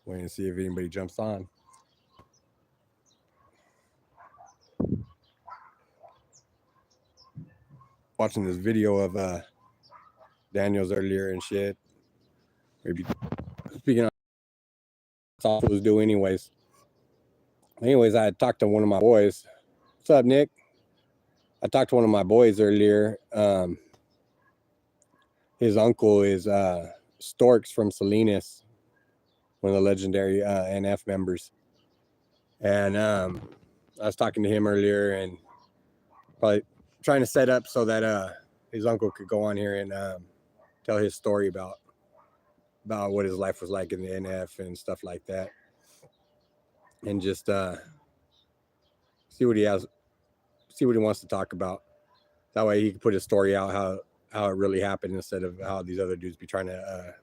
Wait and see if anybody jumps on. Watching this video of Daniels earlier and shit. Maybe speaking of, that's all I was doing anyways. Anyways, I had talked to one of my boys. What's up, Nick? I talked to one of my boys earlier. His uncle is STORK's from Salinas, one of the Legendary N.F members. And I was talking to him earlier and probably trying to set up so that his uncle could go on here and tell his story about what his life was like in the NF and stuff like that. And just see what he wants to talk about. That way he can put his story out how it really happened instead of how these other dudes be trying to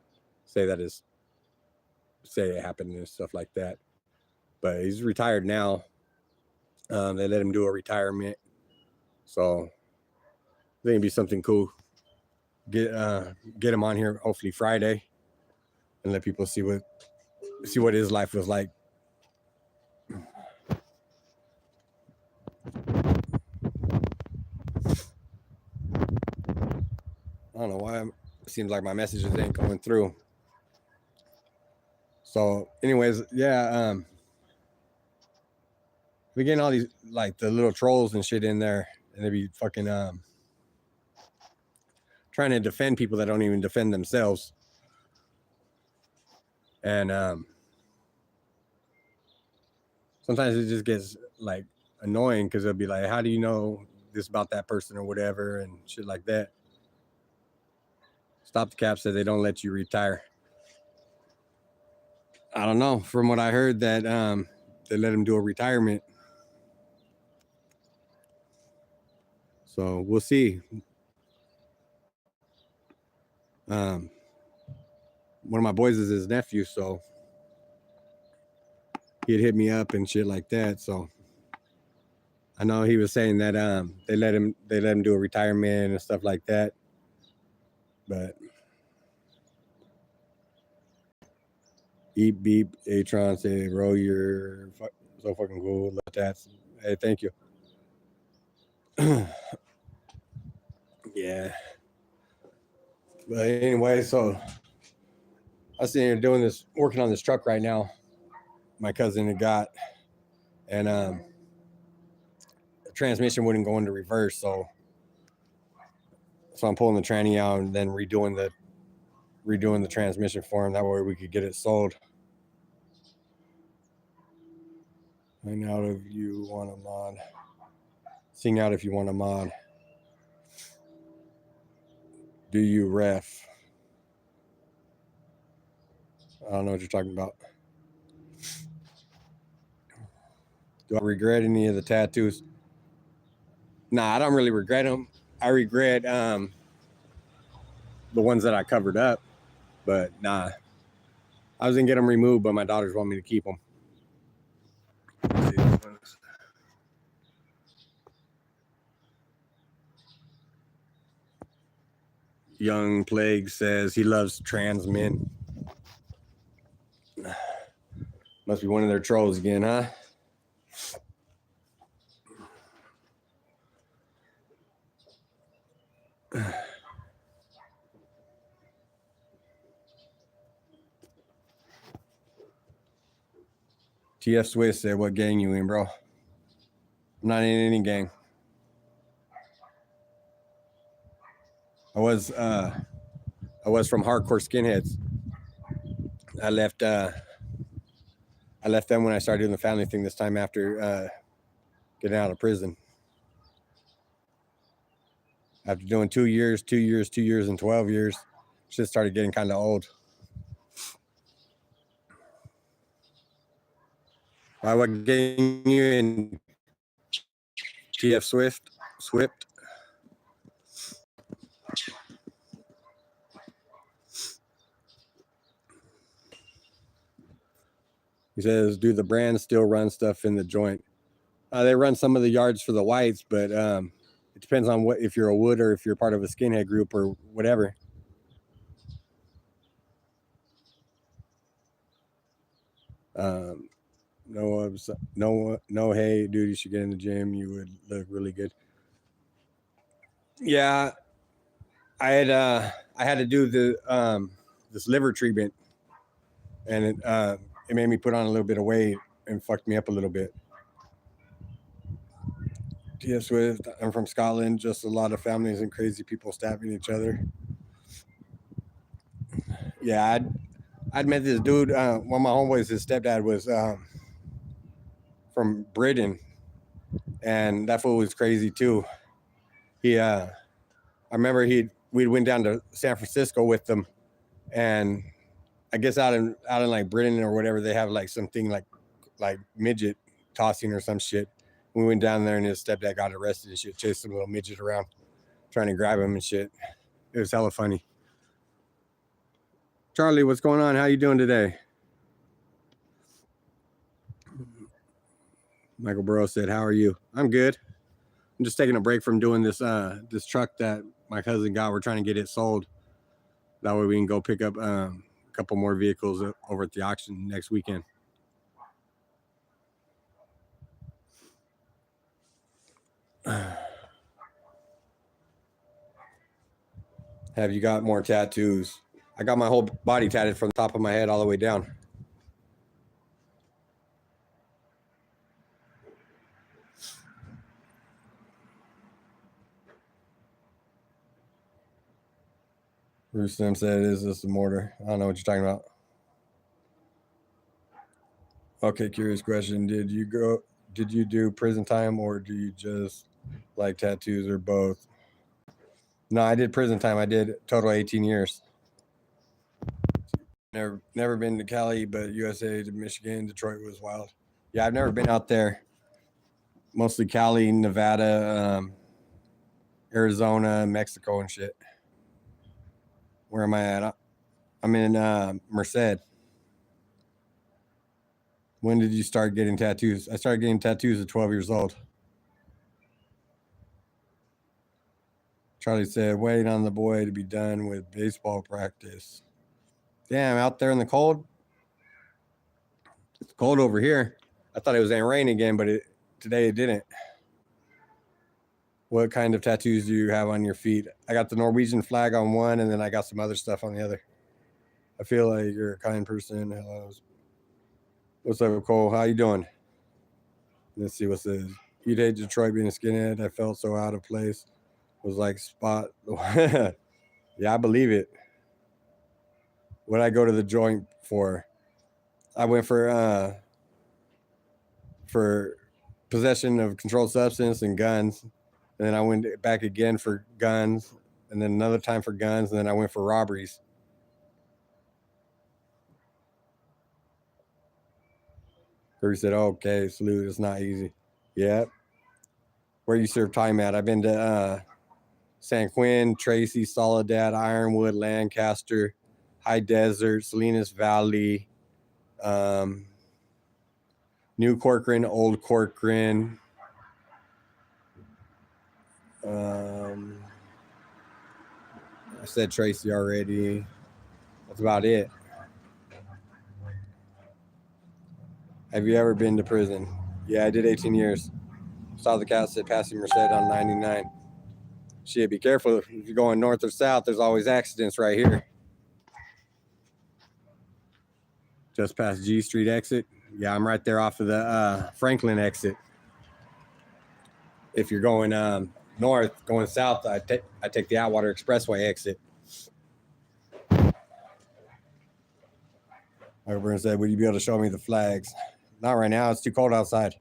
say it happened and stuff like that. But he's retired now. They let him do a retirement, so I think it'd be something cool. Get him on here hopefully Friday, and let people see what his life was like. I don't know why it seems like my messages ain't going through. So anyways, yeah, we getting all these like the little trolls and shit in there, and they be fucking trying to defend people that don't even defend themselves. And sometimes it just gets like annoying because they'll be like, how do you know this about that person or whatever and shit like that. Stop the Cap said they don't let you retire. I don't know. From what I heard, that they let him do a retirement. So we'll see. One of my boys is his nephew, so he'd hit me up and shit like that. So I know he was saying that they let him do a retirement and stuff like that. But Eat Beep Atron say, bro, you're so fucking cool. Love that. Hey, thank you. Yeah. But anyway, so I was sitting here working on this truck right now. My cousin had got, and the transmission wouldn't go into reverse, so I'm pulling the tranny out and then redoing the transmission for him. That way we could get it sold. Hang out if you want a mod. Sing out if you want a mod. Do you ref? I don't know what you're talking about. Do I regret any of the tattoos? Nah, I don't really regret them. I regret the ones that I covered up, but nah. I was gonna get them removed, but my daughters want me to keep them. Young Plague says he loves trans men. Must be one of their trolls again, huh? TF Swiss said, what gang you in, bro? I'm not in any gang. I was from Hardcore Skinheads. I left them when I started doing the family thing this time after getting out of prison. After doing 2 years, 2 years, 2 years, and 12 years, shit started getting kind of old. Why, what gang you in? TF Swift? He says, do the brands still run stuff in the joint? They run some of the yards for the whites, but it depends on if you're a wood or if you're part of a skinhead group or whatever. No, hey, dude, you should get in the gym. You would look really good. Yeah, I had to do this liver treatment, and it made me put on a little bit of weight and fucked me up a little bit. T. Swift, I'm from Scotland. Just a lot of families and crazy people stabbing each other. Yeah, I'd met this dude. One of my homeboys, his stepdad was from Britain, and that fool was crazy too. I remember we went down to San Francisco with them, and I guess out in like Britain or whatever, they have like something like midget tossing or some shit. We went down there and his stepdad got arrested and shit, chased some little midget around, trying to grab him and shit. It was hella funny. Charlie, what's going on? How you doing today? Michael Burrow said, "How are you?" I'm good. I'm just taking a break from doing this truck that my cousin got. We're trying to get it sold. That way we can go pick up a couple more vehicles over at the auction next weekend. Have you got more tattoos? I got my whole body tatted from the top of my head all the way down. Rustem said, "Is this a mortar?" I don't know what you're talking about. Okay, curious question. Did you do prison time, or do you just like tattoos, or both? No, I did prison time. I did total 18 years. Never been to Cali, but USA to Michigan, Detroit was wild. Yeah, I've never been out there. Mostly Cali, Nevada, Arizona, Mexico, and shit. Where am I at? I'm in Merced. When did you start getting tattoos? I started getting tattoos at 12 years old. Charlie said, "Waiting on the boy to be done with baseball practice." Damn, out there in the cold? It's cold over here. I thought it was going to rain again, but today it didn't. What kind of tattoos do you have on your feet? I got the Norwegian flag on one, and then I got some other stuff on the other. I feel like you're a kind person. Hello. What's up, Cole? How you doing? Let's see what says. You'd hate Detroit being a skinhead. I felt so out of place. It was like spot. Yeah, I believe it. What I go to the joint for? I went for possession of controlled substance and guns. And then I went back again for guns, and then another time for guns, and then I went for robberies. Kirby said, "Oh, okay, salute. It's not easy." Yeah. Where you serve time at? I've been to San Quinn, Tracy, Soledad, Ironwood, Lancaster, High Desert, Salinas Valley, New Corcoran, Old Corcoran. I said Tracy already. That's about it. Have you ever been to prison? Yeah, I did 18 years. Saw the cat said passing Merced on 99. Shit, be careful. If you're going north or south, there's always accidents right here. Just past G Street exit. Yeah, I'm right there off of the Franklin exit. If you're going north, going south, I take the Atwater Expressway exit. Michael Burns said, "Would you be able to show me the flags?" Not right now. It's too cold outside.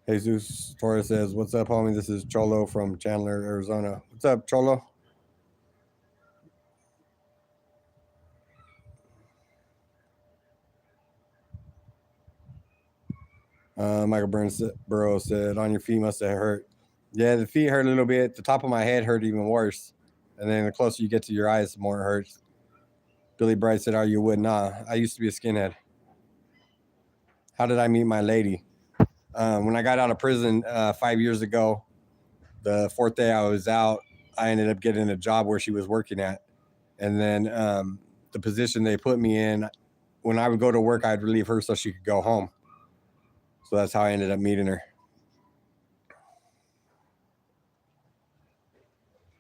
Jesus Torres says, "What's up, homie? This is Cholo from Chandler, Arizona." What's up, Cholo? Michael Burrow said, "On your feet must have hurt." Yeah, the feet hurt a little bit. The top of my head hurt even worse. And then the closer you get to your eyes, the more it hurts. Billy Bright said, "Are you would?" Nah, I used to be a skinhead. How did I meet my lady? When I got out of prison 5 years ago, the fourth day I was out, I ended up getting a job where she was working at. And then the position they put me in, when I would go to work, I'd relieve her so she could go home. So that's how I ended up meeting her.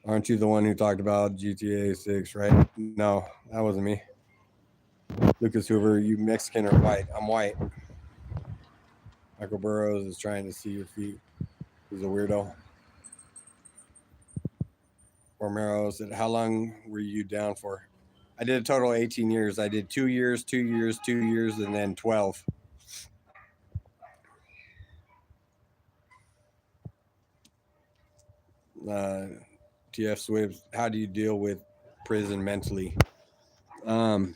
Aren't you the one who talked about GTA 6, right? No, that wasn't me. Lucas Hoover, you Mexican or white? I'm white. Michael Burrows is trying to see your feet. He's a weirdo. Romero said, how long were you down for? I did a total of 18 years. I did 2 years, 2 years, 2 years, and then 12. TF Swift, how do you deal with prison mentally? Thing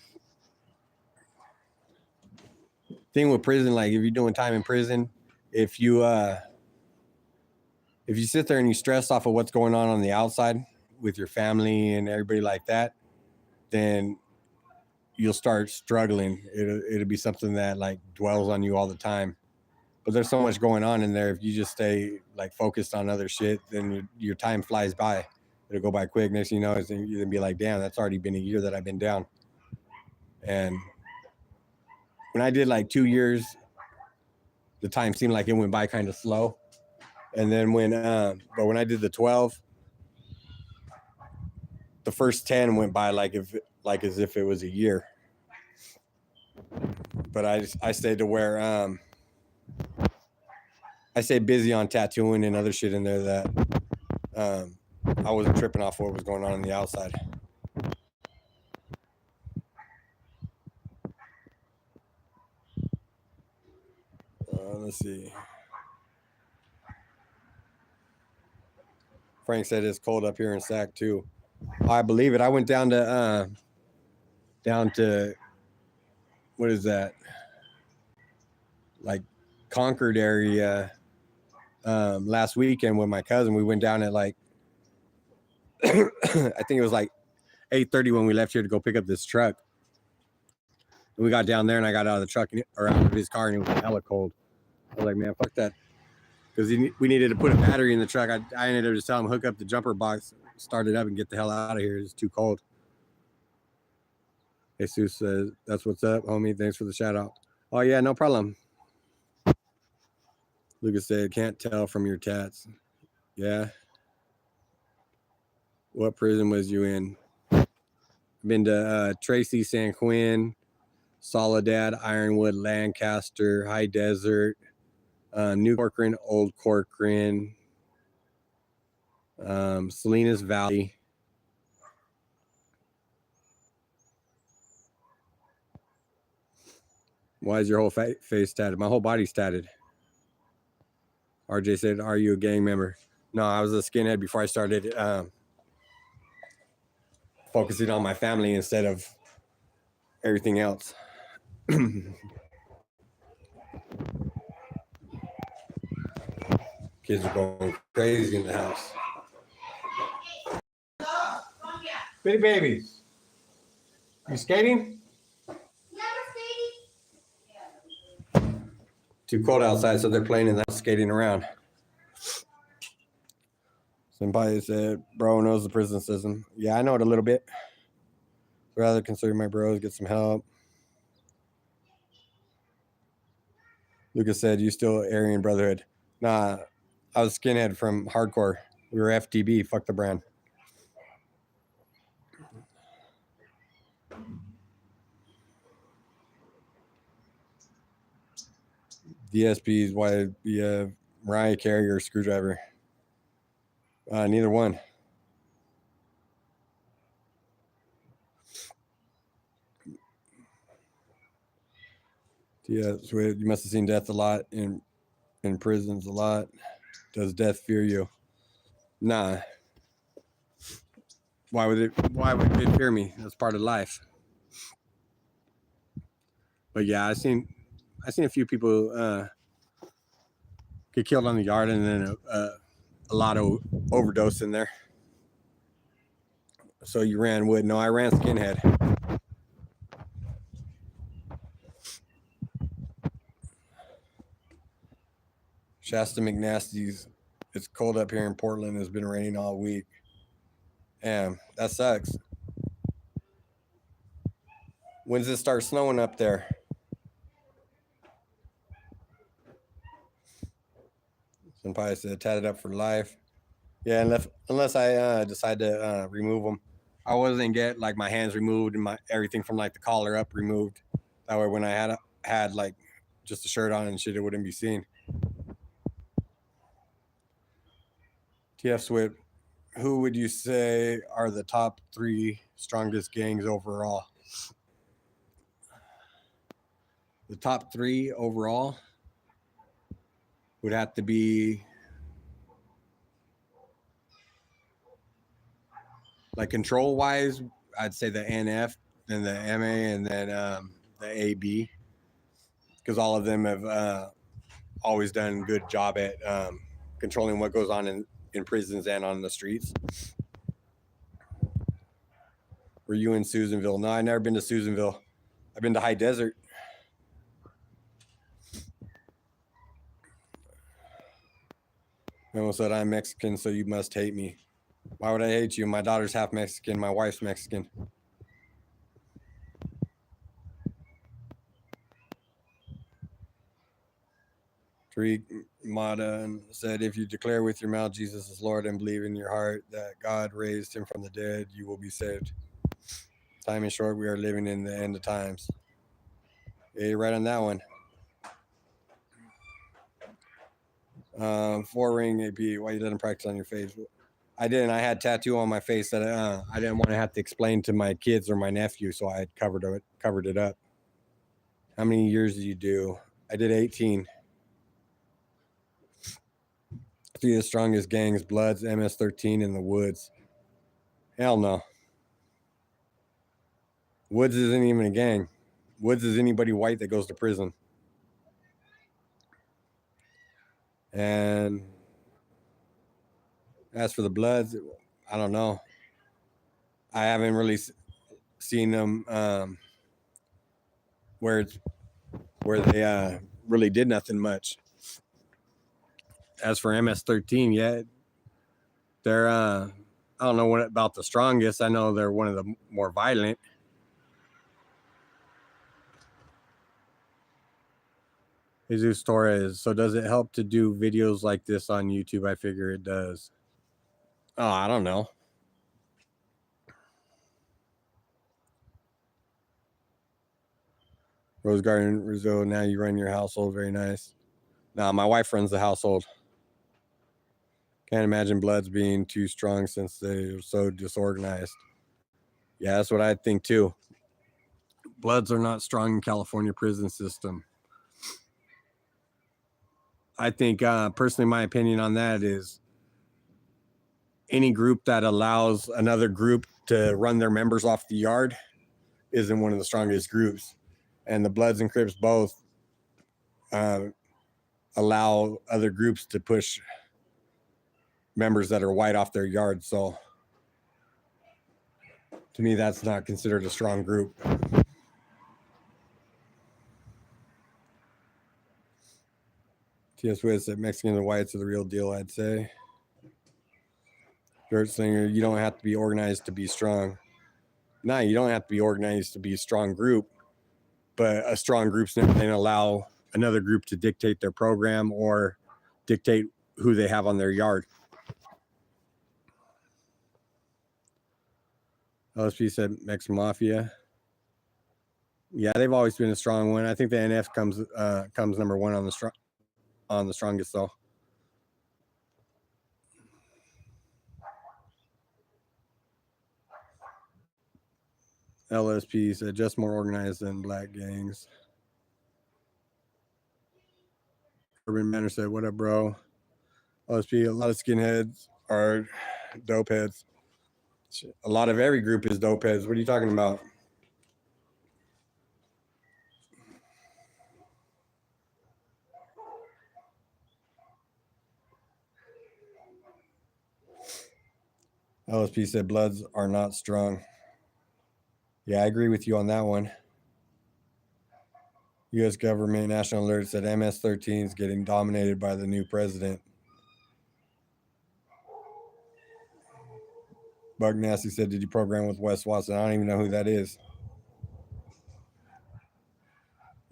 with prison, like if you're doing time in prison, if you sit there and you stress off of what's going on the outside with your family and everybody like that, then you'll start struggling. It'll be something that like dwells on you all the time. But there's so much going on in there. If you just stay like focused on other shit, then your time flies by. It'll go by quick. Next thing you know, you're gonna be like, damn, that's already been a year that I've been down. And when I did like 2 years, the time seemed like it went by kind of slow. And then when I did the 12, the first 10 went by like as if it was a year. But I stayed to where I stayed busy on tattooing and other shit in there that I wasn't tripping off what was going on the outside. Let's see. Frank said it's cold up here in Sac too. I believe it. I went down to what is that? Like Concord area last weekend with my cousin. We went down at like I think it was like 8:30 when we left here to go pick up this truck. And we got down there and I got out of the truck or out of his car and it was hella cold. I was like, man, fuck that. Because we needed to put a battery in the truck. I ended up just telling him, hook up the jumper box, start it up, and get the hell out of here. It's too cold. Jesus says, that's what's up, homie. Thanks for the shout out. Oh, yeah, no problem. Lucas said, can't tell from your tats. Yeah. What prison was you in? Been to Tracy, San Quinn, Soledad, Ironwood, Lancaster, High Desert, New Corcoran, Old Corcoran, Salinas Valley. Why is your whole face tatted? My whole body's tatted. RJ said, are you a gang member? No, I was a skinhead before I started focusing on my family instead of everything else. Kids are going crazy in the house. Bitty babies. You skating? Too cold outside, so they're playing in the house, skating around. Somebody said, bro knows the prison system. Yeah, I know it a little bit. Rather consider my bros, get some help. Lucas said, you still Aryan Brotherhood? Nah, I was skinhead from hardcore. We were FTB, fuck the brand. DSPs, why be a Mariah Carey or Screwdriver? Neither one. Yeah, you must have seen death a lot in prisons a lot. Does death fear you? Nah. Why would it fear me? That's part of life. But yeah, I seen a few people get killed on the yard, and then a lot of overdose in there. So you ran wood? No, I ran skinhead. Shasta McNasty's. It's cold up here in Portland. It's been raining all week. Damn, that sucks. When's it start snowing up there? Some probably said tatted up for life. Yeah, unless I decide to remove them. I wasn't get like my hands removed and my everything from like the collar up removed. That way, when I had like just a shirt on and shit, it wouldn't be seen. TF Swift, who would you say are the top 3 strongest gangs overall? The top 3 overall would have to be like control wise. I'd say the NF, then the MA, and then the AB, because all of them have always done a good job at controlling what goes on in prisons and on the streets. Were you in Susanville? No, I've never been to Susanville. I've been to High Desert. Memo said, I'm Mexican, so you must hate me. Why would I hate you? My daughter's half Mexican. My wife's Mexican. Tariq Mada said, if you declare with your mouth Jesus is Lord and believe in your heart that God raised him from the dead, you will be saved. Time is short. We are living in the end of times. Yeah, you're right on that one. 4 ring AP. Why you let him practice on your face? I didn't. I had tattoo on my face that I didn't want to have to explain to my kids or my nephew, so I had covered it up. How many years did you do? I did 18. 3 of the strongest gangs: Bloods, MS-13, and the Woods. Hell no. Woods isn't even a gang. Woods is anybody white that goes to prison. And as for the Bloods, I don't know. I haven't really seen them where they really did nothing much. As for MS-13, yeah, they're I don't know what about the strongest. I know they're one of the more violent. Jesus Torres. So does it help to do videos like this on YouTube? I figure it does. Oh, I don't know. Rose Garden Rizzo, now you run your household. Very nice. Nah, my wife runs the household. Can't imagine Bloods being too strong since they're so disorganized. Yeah, that's what I think too. Bloods are not strong in California prison system. I think personally, my opinion on that is any group that allows another group to run their members off the yard isn't one of the strongest groups. And the Bloods and Crips both allow other groups to push members that are white off their yard. So to me, that's not considered a strong group. T.S. Witt said Mexicans and whites are the real deal, I'd say. Dirt Slinger, you don't have to be organized to be strong. Nah, you don't have to be organized to be a strong group, but a strong group's never going to allow another group to dictate their program or dictate who they have on their yard. LSP said Mexican Mafia. Yeah, they've always been a strong one. I think the NF comes number 1 on the strongest though. LSP said just more organized than black gangs. Urban Manor said, what up, bro? LSP, a lot of skinheads are dope heads. A lot of every group is dope heads. What are you talking about? LSP said Bloods are not strong. Yeah, I agree with you on that one. U.S. government national alert said MS-13 is getting dominated by the new president. Bug Nasty said, did you program with Wes Watson? I don't even know who that is.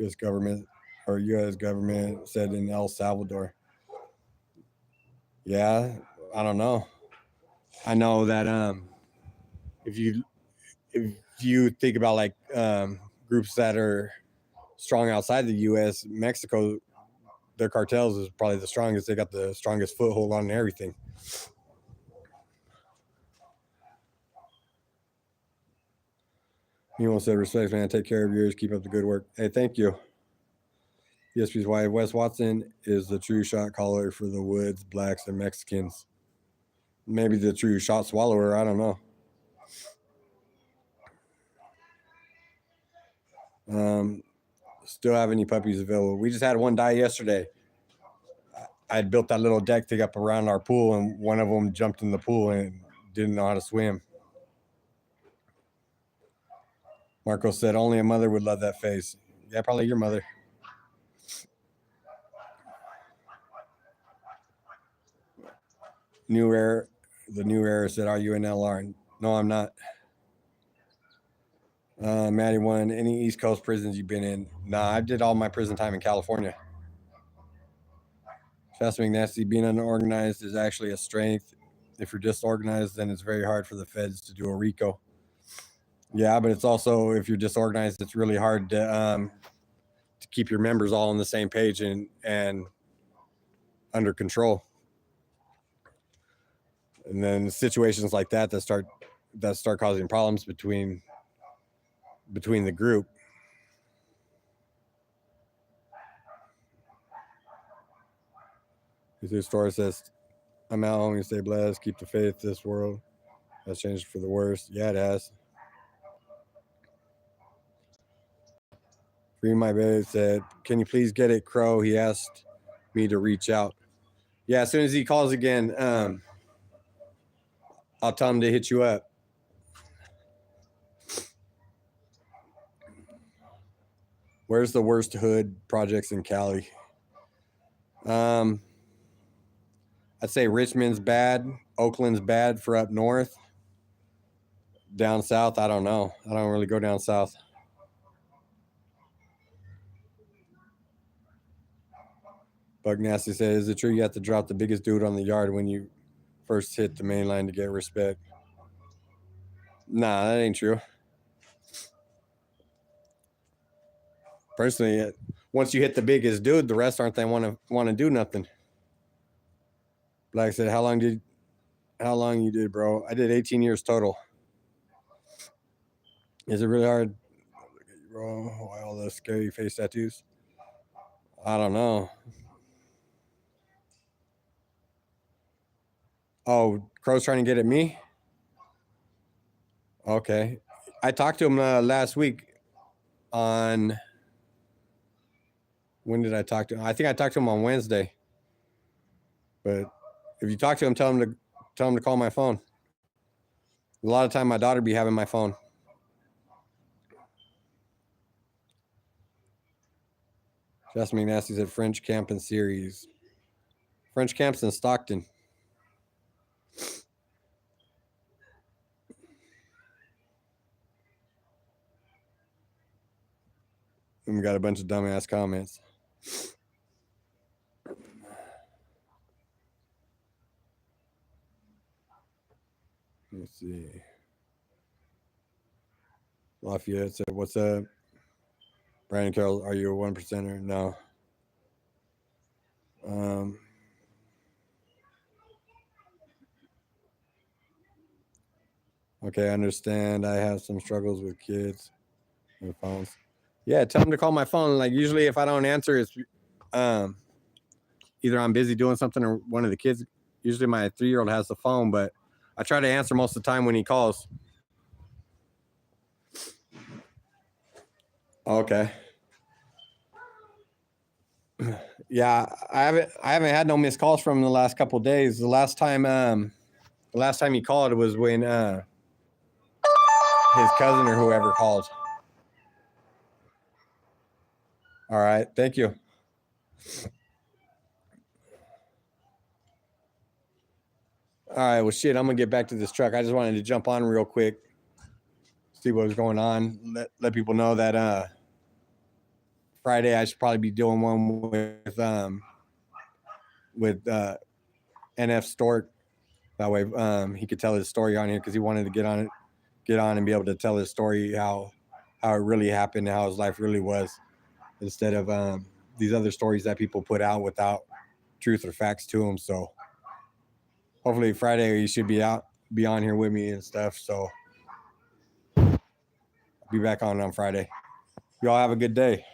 U.S. government or U.S. government said in El Salvador. Yeah, I don't know. I know that if you think about like groups that are strong outside the U.S., Mexico, their cartels is probably the strongest. They got the strongest foothold on everything. Anyone said, respect, man. Take care of yours. Keep up the good work. Hey, thank you. ESP's why Wes Watson is the true shot caller for the Woods, blacks, and Mexicans. Maybe the true shot swallower. I don't know. Still have any puppies available? We just had one die yesterday. I had built that little deck thing up around our pool, and one of them jumped in the pool and didn't know how to swim. Marco said, only a mother would love that face. Yeah, probably your mother. New Air, the New Air said, are you an LR? No, I'm not. Maddie one, any East Coast prisons you've been in? Nah, I did all my prison time in California. Fast McNasty, being unorganized is actually a strength. If you're disorganized, then it's very hard for the feds to do a RICO. Yeah, but it's also, if you're disorganized, it's really hard to keep your members all on the same page and under control. And then situations like that start causing problems between the group. The story says, I'm out, homie, stay blessed, keep the faith. This world has changed for the worse. Yeah, it has. Free My Baby said, can you please get it, Crow? He asked me to reach out. Yeah, as soon as he calls again, I'll tell him to hit you up. Where's the worst hood projects in Cali? I'd say Richmond's bad. Oakland's bad for up north. Down south, I don't know. I don't really go down south. Bug Nasty says, is it true you have to drop the biggest dude on the yard when you first hit the main line to get respect? Nah, that ain't true. Personally, once you hit the biggest dude, the rest aren't they want to do nothing. Black said, how long you did, bro? I did 18 years total. Is it really hard, bro? Why all those scary face tattoos? I don't know. Oh, Crow's trying to get at me? Okay. I talked to him last week on... When did I talk to him? I think I talked to him on Wednesday. But if you talk to him, tell him to call my phone. A lot of time my daughter be having my phone. Just McNasty said French Camp and Series. French Camp's in Stockton. And we got a bunch of dumbass comments. Let's see. Lafayette said, what's up? Brian Carroll, are you a 1%er? No. Okay, I understand. I have some struggles with kids and phones. Yeah, tell them to call my phone. Like usually if I don't answer, it's either I'm busy doing something or one of the kids. Usually my 3-year-old has the phone, but I try to answer most of the time when he calls. Okay. Yeah, I haven't had no missed calls from him the last couple of days. The last time he called was when his cousin or whoever called. All right, thank you. All right, well, shit, I'm gonna get back to this truck. I just wanted to jump on real quick, see what was going on. Let people know that Friday I should probably be doing one with NF Stork. That way he could tell his story on here, because he wanted to get on and be able to tell his story, how it really happened, how his life really was, instead of these other stories that people put out without truth or facts to them. So hopefully Friday you should be on here with me and stuff. So I'll be back on Friday. Y'all have a good day.